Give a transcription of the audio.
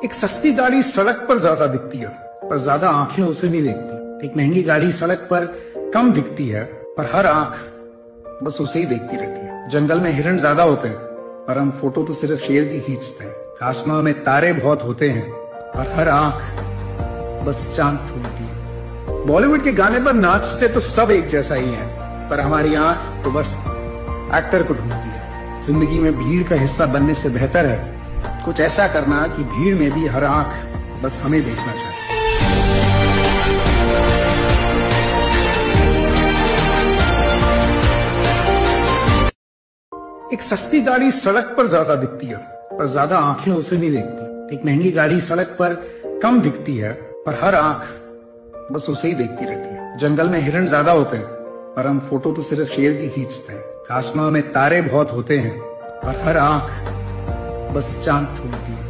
एक सस्ती गाड़ी सड़क पर ज्यादा दिखती है, पर ज्यादा आंखें उसे नहीं देखती। एक महंगी गाड़ी सड़क पर कम दिखती है, पर हर आंख बस उसे ही देखती रहती है। जंगल में हिरण ज्यादा होते हैं, पर हम फोटो तो सिर्फ शेर की खींचते हैं। आसमान में तारे बहुत होते हैं, पर हर आंख बस चांद ढूंढती है। बॉलीवुड के गाने पर नाचते तो सब एक जैसा ही है, पर हमारी आंख तो बस एक्टर को ढूंढती है। जिंदगी में भीड़ का हिस्सा बनने से बेहतर है कुछ ऐसा करना कि भीड़ में भी हर आंख बस हमें देखना चाहे। एक सस्ती गाड़ी सड़क पर ज्यादा दिखती है, पर ज्यादा आंखें उसे नहीं देखती। एक महंगी गाड़ी सड़क पर कम दिखती है, पर हर आंख बस उसे ही देखती रहती है। जंगल में हिरण ज्यादा होते हैं, पर हम फोटो तो सिर्फ शेर की खींचते हैं। आसमान में तारे बहुत होते हैं, पर हर आंख बस चांद ढूंढती है।